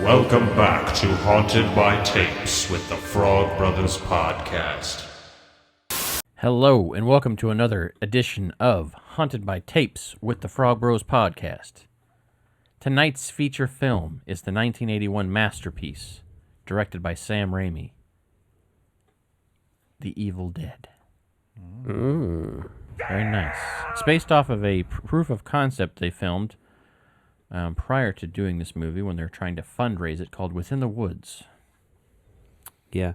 Welcome back to Haunted by Tapes with the Frog Brothers Podcast. Hello, and welcome to another edition of Haunted by Tapes with the Frog Bros Podcast. Tonight's feature film is the 1981 masterpiece, directed by Sam Raimi, The Evil Dead. Very nice. It's based off of a proof of concept they filmed prior to doing this movie when they were trying to fundraise it, called Within the Woods. Yeah.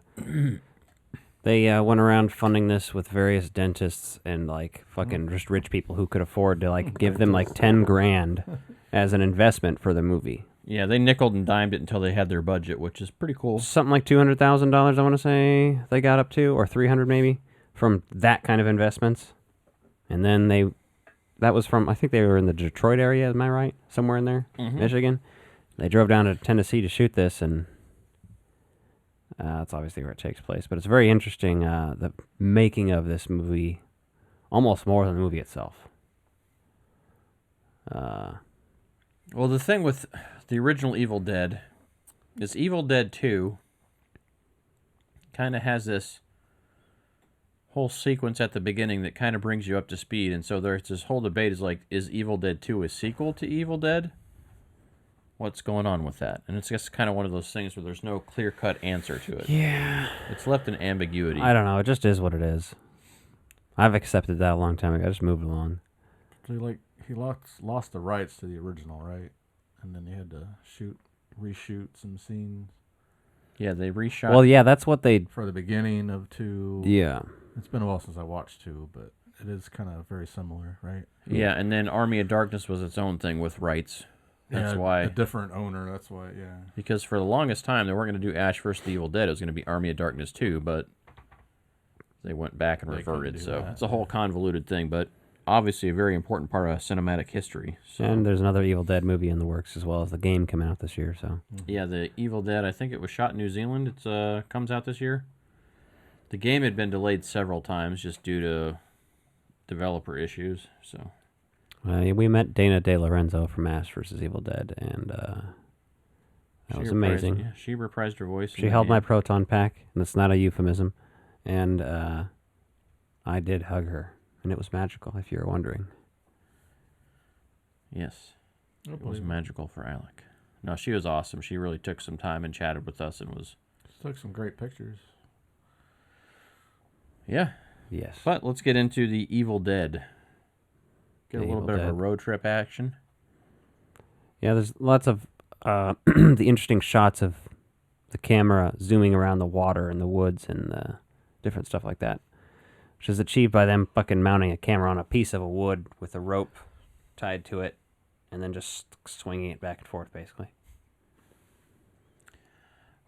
They went around funding this with various dentists and fucking just rich people who could afford to give them $10,000 as an investment for the movie. Yeah, they nickeled and dimed it until they had their budget, which is pretty cool. Something like $200,000, I want to say they got up to, or $300 maybe, from that kind of investments. And then that was from, I think they were in the Detroit area, am I right? Somewhere in there, Michigan. They drove down to Tennessee to shoot this, and that's obviously where it takes place. But it's very interesting, the making of this movie, almost more than the movie itself. Well, the thing with the original Evil Dead is Evil Dead 2 kind of has this whole sequence at the beginning that kind of brings you up to speed. And so there's this whole debate is Evil Dead 2 a sequel to Evil Dead? What's going on with that? And it's just kind of one of those things where there's no clear-cut answer to it. Yeah. It's left in ambiguity. I don't know. It just is what it is. I've accepted that a long time ago. I just moved along. So he lost the rights to the original, right? And then he had to reshoot some scenes. Yeah, they reshot. Well, yeah, that's what they... For the beginning of 2. Yeah. It's been a while since I watched 2, but it is kind of very similar, right? Yeah, and then Army of Darkness was its own thing with rights. That's why... A different owner, that's why, yeah. Because for the longest time, they weren't going to do Ash vs. the Evil Dead. It was going to be Army of Darkness 2, but they went back and reverted. So it's a whole convoluted thing, but obviously a very important part of cinematic history. So. And there's another Evil Dead movie in the works as well as the game coming out this year. So yeah, the Evil Dead, I think it was shot in New Zealand. It comes out this year. The game had been delayed several times just due to developer issues. So we met Dana De Lorenzo from Ash vs. Evil Dead, and that was amazing. Yeah, she reprised her voice. She held my proton pack, and it's not a euphemism. And I did hug her, and it was magical, if you were wondering. Yes, it was magical for Alec. No, she was awesome. She really took some time and chatted with us and was... She took some great pictures. Yeah. Yes. But let's get into the Evil Dead. Get a little bit of a road trip action. Yeah, there's lots of the interesting shots of the camera zooming around the water and the woods and different stuff like that, which is achieved by them fucking mounting a camera on a piece of a wood with a rope tied to it and then just swinging it back and forth, basically.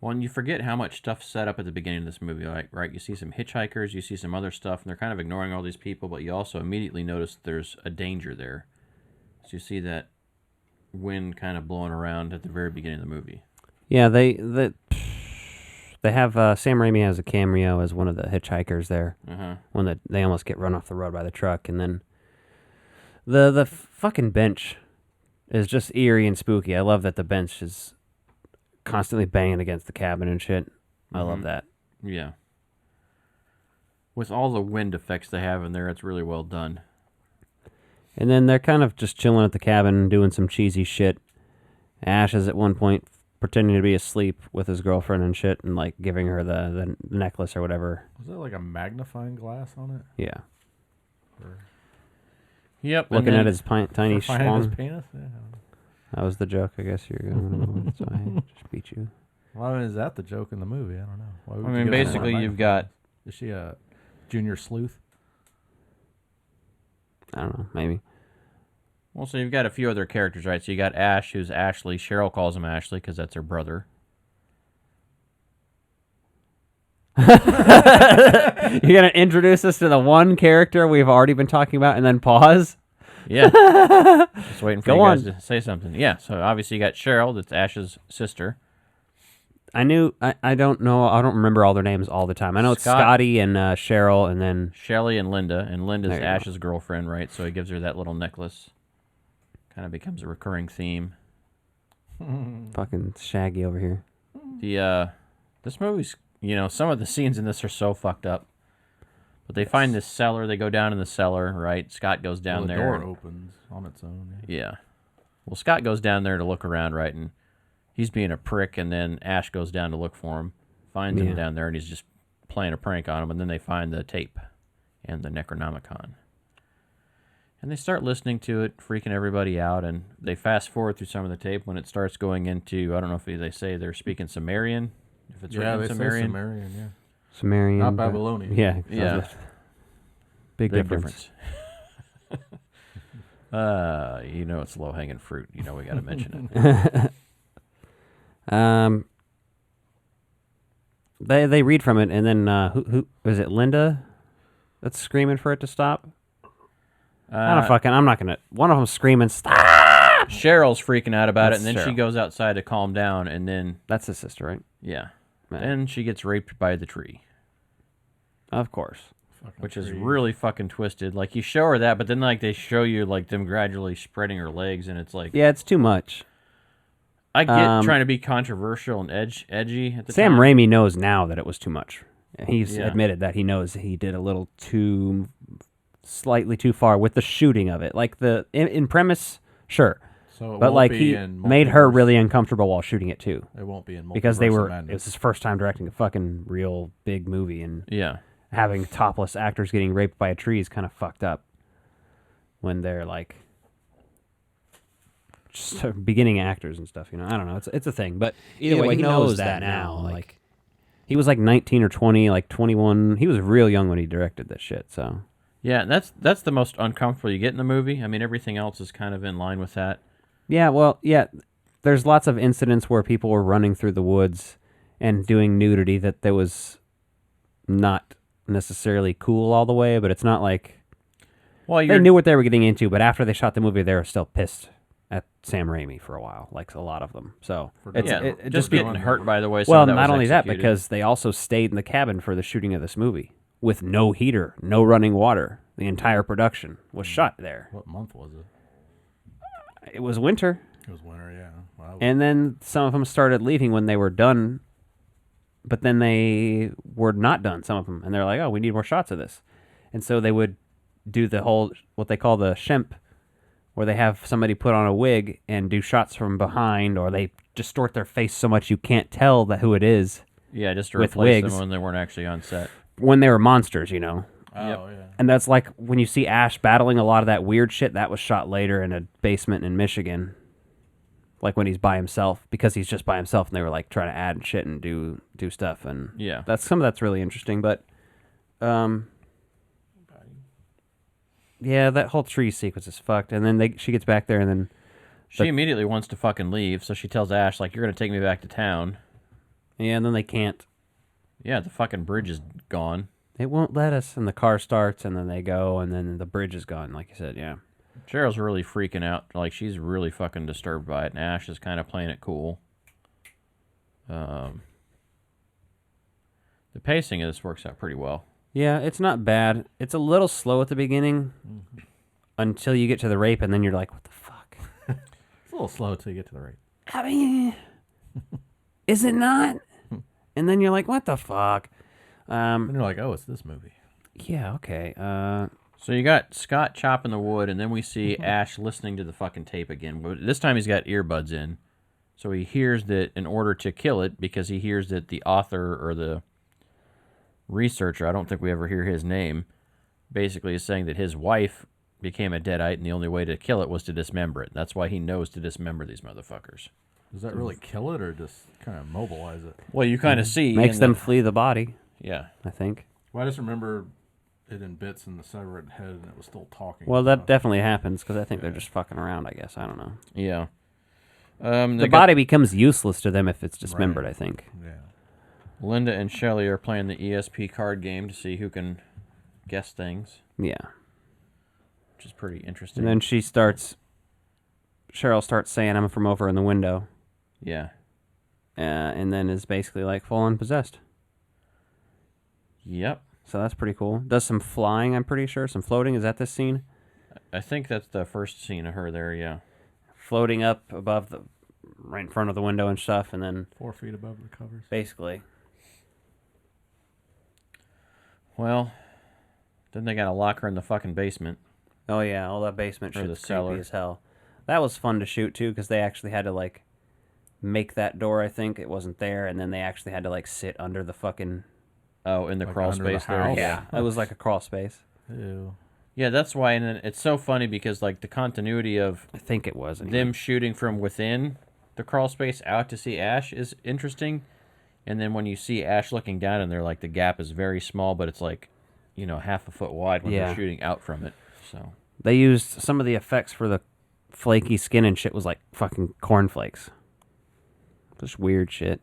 Well, and you forget how much stuff's set up at the beginning of this movie, right? You see some hitchhikers, you see some other stuff, and they're kind of ignoring all these people, but you also immediately notice there's a danger there. So you see that wind kind of blowing around at the very beginning of the movie. Yeah, they have Sam Raimi has a cameo as one of the hitchhikers there when they almost get run off the road by the truck, and then the fucking bench is just eerie and spooky. I love that the bench is constantly banging against the cabin and shit. I love that. Yeah. With all the wind effects they have in there, it's really well done. And then they're kind of just chilling at the cabin, doing some cheesy shit. Ash is at one point pretending to be asleep with his girlfriend and shit, and giving her the necklace or whatever. Was there like a magnifying glass on it? Yeah. Yep. Looking at his tiny schlong. His penis? Yeah. That was the joke, I guess you're going with. So I just beat you. Well, is that the joke in the movie? I don't know. Why would I mean, basically, you've got... Is she a junior sleuth? I don't know, maybe. Well, so you've got a few other characters, right? So you got Ash, who's Ashley. Cheryl calls him Ashley because that's her brother. You're going to introduce us to the one character we've already been talking about and then pause? Yeah. Just waiting for you guys to say something. Yeah, so obviously you got Cheryl, that's Ash's sister. I don't know, I don't remember all their names all the time. I know it's Scotty and Cheryl and then... Shelly and Linda's Ash's girlfriend, right? So he gives her that little necklace. Kind of becomes a recurring theme. Fucking Shaggy over here. This movie's, some of the scenes in this are so fucked up. But they find this cellar. They go down in the cellar, right? Scott goes down the there. door opens on its own. Yeah. Well, Scott goes down there to look around, right? And he's being a prick, and then Ash goes down to look for him, finds him down there, and he's just playing a prank on him. And then they find the tape and the Necronomicon. And they start listening to it, freaking everybody out, and they fast forward through some of the tape when it starts going into, I don't know if they say they're speaking Sumerian, if it's written in Sumerian. Say Sumerian, yeah. Sumerian. Not Babylonian. Yeah. Yeah. Big difference. It's low-hanging fruit. We got to mention it. They read from it, and then who is it? Linda, that's screaming for it to stop. I'm not gonna. One of them screaming stop. Cheryl's freaking out about it, and then she Cheryl. goes outside to calm down, and then That's his sister, right? yeah, Right. then she gets raped by the tree, Of course. which is really fucking twisted. Like you show her that, but then like they show you like them gradually spreading her legs, and it's like Yeah, it's too much. I get trying to be controversial and edgy at the Sam time. Raimi knows now that it was too much. He's Yeah. admitted that he knows he did a little slightly too far with the shooting of it. Like in premise, sure, So it but won't like be he in made her Multiverse. really uncomfortable while shooting it too, It won't be in because Multiverse of it Madness. was his first time directing a fucking real big movie, and Yeah, having topless actors getting raped by a tree is kind of fucked up when they're like just beginning actors and stuff. I don't know. It's a thing, but either way, he knows that now. Like he was like 19 or 20, like 21. He was real young when he directed that shit. So yeah, and that's the most uncomfortable you get in the movie. I mean, everything else is kind of in line with that. yeah, well, yeah. There's lots of incidents where people were running through the woods and doing nudity that there was not necessarily cool all the way, but it's not like Well, they knew what they were getting into. But after they shot the movie, they were still pissed at Sam Raimi for a while, like a lot of them. So it's yeah, it just getting hurt by the way. well, some of that not was only that, executed. because they also stayed in the cabin for the shooting of this movie with no heater, no running water. The entire production was shot there. What month was it? It was winter, It was winter, yeah. Wow. and then some of them started leaving when they were done, but then they were not done, some of them, and they're like, oh, we need more shots of this. And so they would do the whole, what they call the shemp, where they have somebody put on a wig and do shots from behind, or they distort their face so much you can't tell who it is yeah, just to with replace wigs. them when they weren't actually on set. when they were monsters, Oh, yeah. And that's like when you see Ash battling a lot of that weird shit, that was shot later in a basement in Michigan. Like when he's by himself, because he's just by himself, and they were like trying to add shit and do stuff, and Yeah. some of that's really interesting. But, yeah, that whole tree sequence is fucked. And then she gets back there, and then She immediately wants to fucking leave, so she tells Ash, like, you're going to take me back to town. and then they can't. Yeah, the fucking bridge is gone. They won't let us, and the car starts, and then they go, and then the bridge is gone. Like you said, yeah. Cheryl's really freaking out. Like, she's really fucking disturbed by it, and Ash is kind of playing it cool. The pacing of this works out pretty well. Yeah, it's not bad. It's a little slow at the beginning until you get to the rape, and then you're like, what the fuck? It's a little slow till you get to the rape. I mean, is it not? And then you're like, what the fuck? And you're like, oh, it's this movie. Yeah, okay. So you got Scott chopping the wood, and then we see Ash listening to the fucking tape again. But this time he's got earbuds in. So he hears that in order to kill it, because he hears that the author or the researcher, I don't think we ever hear his name, basically is saying that his wife became a deadite, and the only way to kill it was to dismember it. That's why he knows to dismember these motherfuckers. Does that really kill it or just kind of mobilize it? Well, you kind of see. makes in them the- flee the body, Yeah. I think. Well, I just remember it in bits and the severed head, and it was still talking. Well, that definitely happens, because I think they're just fucking around, I guess. I don't know. Yeah. The body becomes useless to them if it's dismembered, I think. Yeah. Linda and Shelley are playing the ESP card game to see who can guess things, Yeah. which is pretty interesting. And then Cheryl starts saying, I'm from over in the window. Yeah. And then is basically like full on possessed. Yep. So that's pretty cool. Does some flying, I'm pretty sure. Some floating. Is that this scene? I think that's the first scene of her there, yeah. Floating up above right in front of the window and stuff, and then 4 feet above the covers. basically. Well, then they got to lock her in the fucking basement. Oh yeah, all that basement Or shit's the creepy cellar. as hell. That was fun to shoot too, because they actually had to like make that door. I think it wasn't there, and then they actually had to like sit under the fucking. Oh, in the Like crawl under the space there. house? Yeah. It was like a crawl space. Ew. Yeah, that's why, and then it's so funny because like the continuity of I think it was anyway. them shooting from within the crawl space out to see Ash is interesting, and then when you see Ash looking down in there, like the gap is very small, but it's like, you know, half a foot wide when Yeah. they're shooting out from it. So They used some of the effects for the flaky skin and shit was like fucking cornflakes. Just weird shit.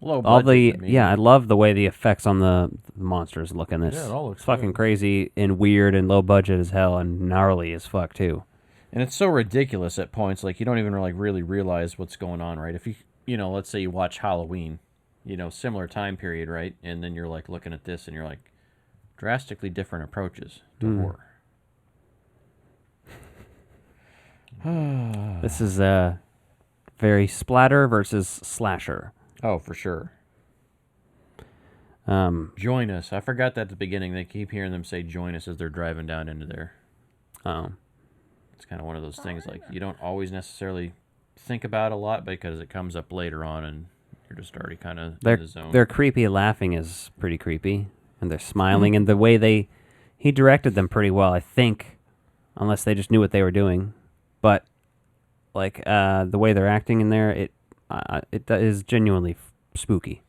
low All budget, the I mean. I love the way the effects on the monsters look in this. Yeah, it all looks it's fucking good. crazy and weird and low budget as hell and gnarly as fuck too. And it's so ridiculous at points, like you don't even like really realize what's going on, right? If you know, let's say you watch Halloween, you know, similar time period, right? And then you're like looking at this and you're like, drastically different approaches to horror. This is very splatter versus slasher. Oh, for sure. Um, Join us. I forgot that at the beginning. They keep hearing them say join us as they're driving down into there. oh, It's kind of one of those things like you don't always necessarily think about a lot because it comes up later on and you're just already kind of in the zone. their creepy laughing is pretty creepy, and they're smiling, and the way he directed them pretty well, I think, unless they just knew what they were doing. But like the way they're acting in there, it is genuinely spooky.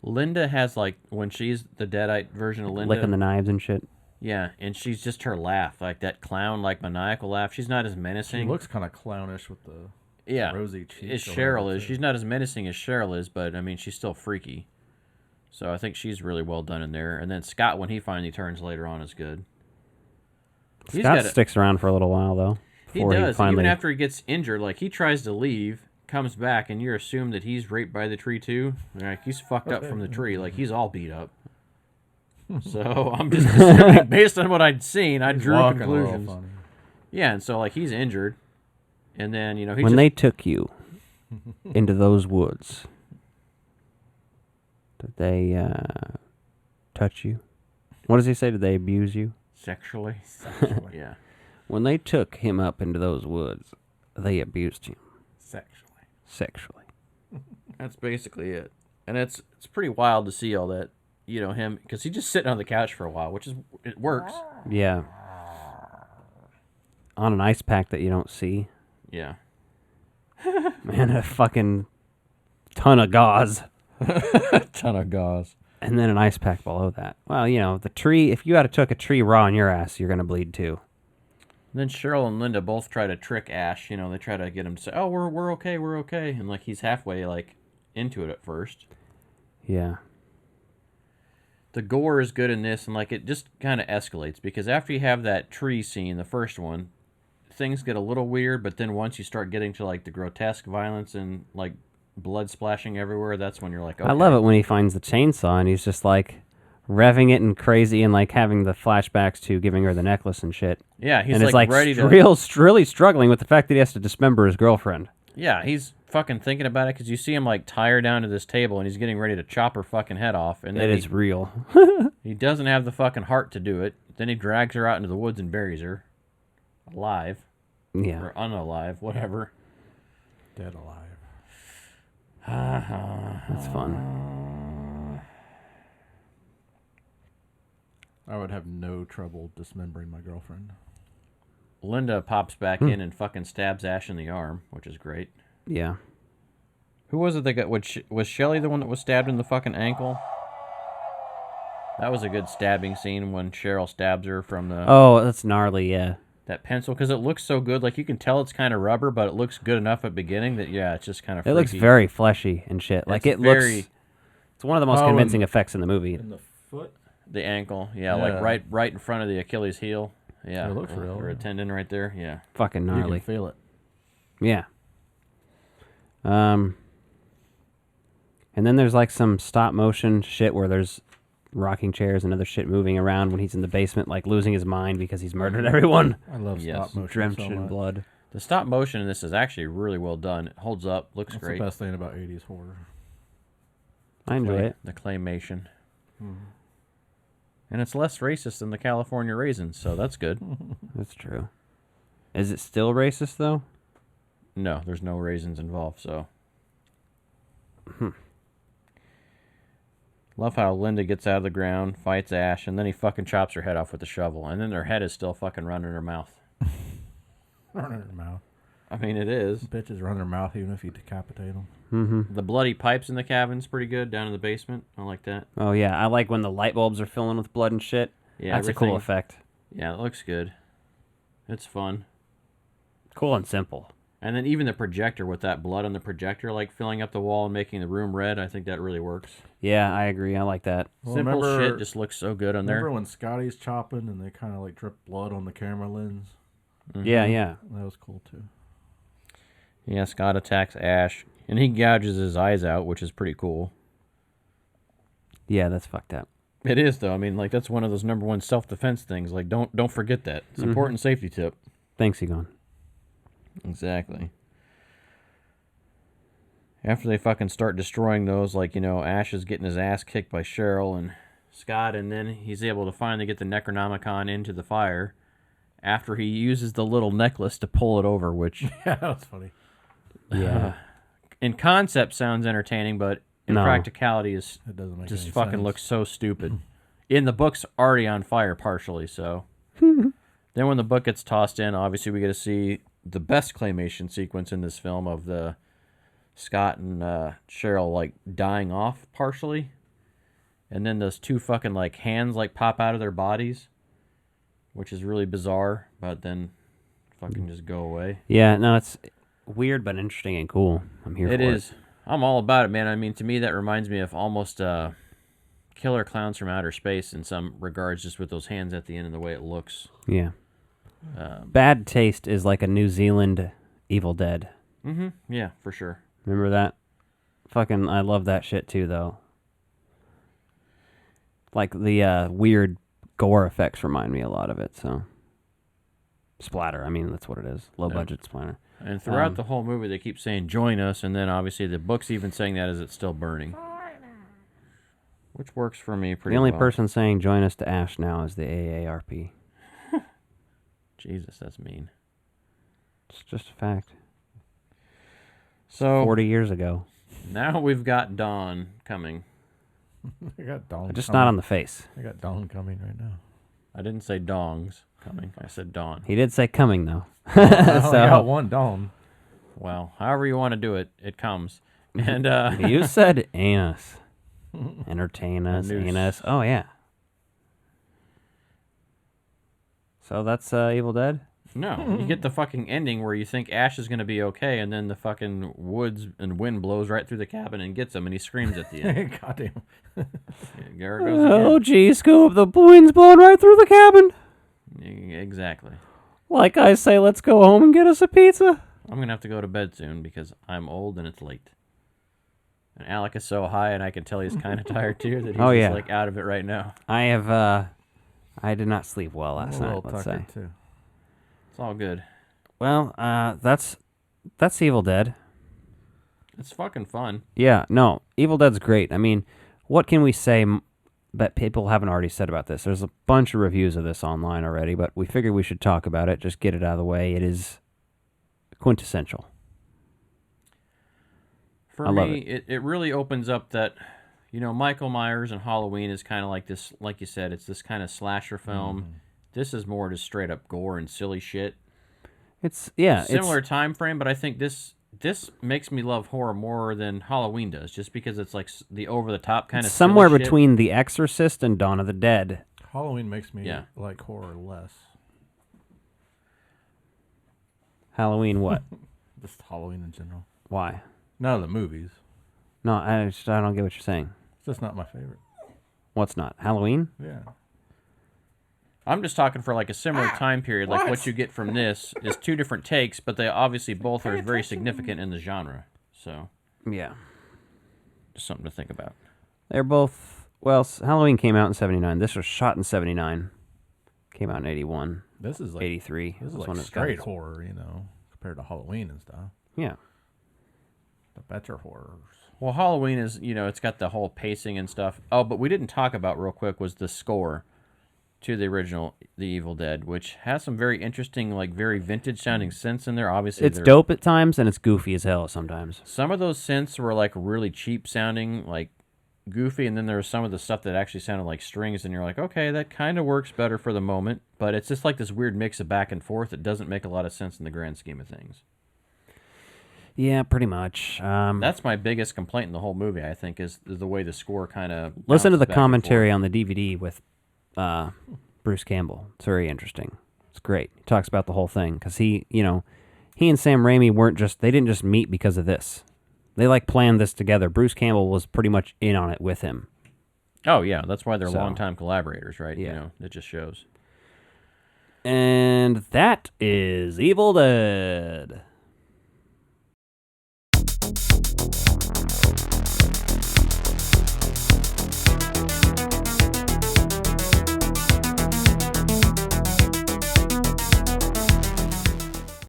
Linda has like, when she's the Deadite version of Linda. Licking the knives and shit. Yeah, and she's just her laugh, like that clown, like maniacal laugh. She's not as She menacing. looks kind of clownish with the yeah, rosy cheeks. as or whatever, Cheryl is. too. She's not as menacing as Cheryl is, but I mean, she's still freaky. So I think she's really well done in there. And then Scott, when he finally turns later on, is good. He's Scott got a- sticks around for a little while though. He before does. finally, Even after he gets injured, like he tries to leave, comes back, and you're assumed that he's raped by the tree too. Like he's fucked up from the tree. Like he's all beat up. So I'm just assuming, based on what I'd seen, I He's drew walking a little conclusions. funny. Yeah, and so like he's injured, and then you know he when just they took you into those woods, did they touch you? What does he say? Did they abuse you? sexually. Yeah. When they took him up into those woods, they abused him sexually. That's basically it. And it's pretty wild to see all that, you know, him, because he's just sitting on the couch for a while, which is, it works. Yeah. On an ice pack that you don't see. Yeah. Man, a fucking ton of gauze. Ton of gauze. And then an ice pack below that. Well, you know, the tree, if you had took a tree raw in your ass, you're going to bleed too. Then Cheryl and Linda both try to trick Ash, you know, they try to get him to say, oh, we're okay, we're okay. And like he's halfway like into it at first. Yeah. The gore is good in this, and like it just kind of escalates because after you have that tree scene, the first one, things get a little weird, but then once you start getting to like the grotesque violence and like blood splashing everywhere, that's when you're like, okay. I love it when he finds the chainsaw and he's just like revving it and crazy and like having the flashbacks to giving her the necklace and shit. Yeah, he's and it's like ready to. really struggling with the fact that he has to dismember his girlfriend. Yeah, he's fucking thinking about it because you see him like tie her down to this table and he's getting ready to chop her fucking head off. And then It is real. he doesn't have the fucking heart to do it. Then he drags her out into the woods and buries her. Alive. Yeah. Or unalive, whatever. Dead alive. That's fun. I would have no trouble dismembering my girlfriend. Linda pops back in and fucking stabs Ash in the arm, which is great. Yeah. Who was it that got... Was Shelley the one that was stabbed in the fucking ankle? That was a good stabbing scene when Cheryl stabs her from the Oh, that's gnarly, yeah. that pencil, because it looks so good. Like, you can tell it's kind of rubber, but it looks good enough at the beginning that, yeah, it's just kind of It looks very fleshy and shit. Like, It's it looks... very- It's one of the most Oh, convincing effects in the movie. In the foot? The ankle, yeah, Yeah. like right in front of the Achilles heel. Yeah, It looks real, Or a yeah. tendon right there, yeah. Fucking You gnarly. can feel it. Yeah. And then there's like some stop motion shit where there's rocking chairs and other shit moving around when he's in the basement, like losing his mind because he's murdered everyone. I love Yes. stop motion Drenched so in much. blood. The stop motion in this is actually really well done. It holds up, looks That's great. the best thing about 80s horror. I enjoy it. The claymation. And it's less racist than the California Raisins, so that's good. That's true. Is it still racist, though? No, there's no raisins involved, so. Love how Linda gets out of the ground, fights Ash, and then he fucking chops her head off with a shovel, and then her head is still fucking running her mouth. Running her mouth. I mean, it is. Bitches run their mouth even if you decapitate them. Mm-hmm. The bloody pipes in the cabin's pretty good, down in the basement. I like that. Oh, yeah. I like when the light bulbs are filling with blood and shit. Yeah, That's a cool everything- effect. Yeah, it looks good. It's fun. Cool and simple. And then even the projector with that blood on the projector, like filling up the wall and making the room red, I think that really works. Yeah, I agree. I like that. Well, Simple remember- shit just looks so good on Remember there. when Scotty's chopping and they kind of like drip blood on the camera lens? Yeah, yeah. That was cool too. Yeah, Scott attacks Ash, and he gouges his eyes out, which is pretty cool. Yeah, that's fucked up. It is, though. I mean, like, that's one of those number one self-defense things. Like, don't forget that. It's an important safety tip. Thanks, Egon. Exactly. After they fucking start destroying those, like, you know, Ash is getting his ass kicked by Cheryl and Scott, and then he's able to finally get the Necronomicon into the fire after he uses the little necklace to pull it over, which Yeah, that was funny. Yeah. in concept sounds entertaining, but in No. practicality is It doesn't make just any fucking sense. looks so stupid. In the book's already on fire partially, so. Then when the book gets tossed in, obviously we get to see the best claymation sequence in this film of the Scott and Cheryl like dying off partially, and then those two fucking like hands like pop out of their bodies, which is really bizarre, but then fucking just go away. Yeah, no, it's weird but interesting and cool. I'm here It for is. I'm all about it, man. I mean, to me, that reminds me of almost Killer Clowns from Outer Space in some regards, just with those hands at the end and the way it looks. Yeah. Bad Taste is like a New Zealand Evil Dead. Mm-hmm. Yeah, for sure. Remember that? Fucking, I love that shit too, though. Like the weird gore effects remind me a lot of it, so. Splatter, I mean, that's what it is. Low budget splatter. And throughout the whole movie, they keep saying, join us, and then obviously the book's even saying that as it's still burning. Which works for me pretty The only well. person saying join us to Ash now is the AARP. Jesus, that's mean. It's just a fact. So 40 years ago. now we've got Dawn coming. I got Dawn. Just coming. not on the face. I got Dawn coming right now. I didn't say dongs coming. I said Dawn. He did say coming, though. I only So- got one Dawn. Well, however you want to do it, it comes. And You said anus. Entertain us, noose. anus. Oh, yeah. So that's Evil Dead? no, you get the fucking ending where you think Ash is going to be okay, and then the fucking woods and wind blows right through the cabin and gets him, and he screams at the end. Goddamn. There it goes again. Oh, gee, Scoop, the wind's blowing right through the cabin. Exactly. Like I say, let's go home and get us a pizza. I'm going to have to go to bed soon because I'm old and it's late. And Alec is so high, and I can tell he's kind of tired too, that he's Oh, just yeah. like out of it right now. I did not sleep well last I'm a night, little let's say. tuckered, too. It's all good. Well, that's Evil Dead. It's fucking fun. Yeah, no, Evil Dead's great. I mean, what can we say that people haven't already said about this? There's a bunch of reviews of this online already, but we figured we should talk about it, just get it out of the way. It is quintessential. For I love me, it really opens up that, you know, Michael Myers and Halloween is kind of like this, like you said, it's this kind of slasher film. This is more just straight up gore and silly shit. It's, yeah, Similar it's, time frame, but I think this makes me love horror more than Halloween does, just because it's like the over the top kind of somewhere silly shit. between The Exorcist and Dawn of the Dead. Halloween makes me Yeah. like horror less. Halloween, what? Just Halloween in general. Why? None of the movies. No, I don't get what you're saying. It's just not my favorite. What's not? Halloween? Yeah. I'm just talking for like a similar time period. Like what you get from this is two different takes, but they obviously both are very significant in the genre. So Yeah. just something to think about. They're both, well, Halloween came out in 79. This was shot in 79. Came out in 81. This is like 83. This is was like when it got straight its- horror, compared compared to Halloween and stuff. Yeah. The better horrors. Well, Halloween is, it's got the whole pacing and stuff. Oh, but we didn't talk about real quick was the score to the original The Evil Dead, which has some very interesting, like very vintage sounding synths in there. Obviously, It's dope at times, and it's goofy as hell sometimes. some of those synths were like really cheap sounding, like goofy, and then there was some of the stuff that actually sounded like strings, and you're like, okay, that kind of works better for the moment, but it's just like this weird mix of back and forth that doesn't make a lot of sense in the grand scheme of things. Yeah, pretty much. That's my biggest complaint in the whole movie, I think, is the way the score kind of Listen to the commentary on the DVD with Bruce Campbell. It's very interesting. It's great. He talks about the whole thing because he and Sam Raimi they didn't just meet because of this. They like planned this together. Bruce Campbell was pretty much in on it with him. Oh yeah, that's why they're So, longtime collaborators, right? yeah. It just shows. And that is Evil Dead.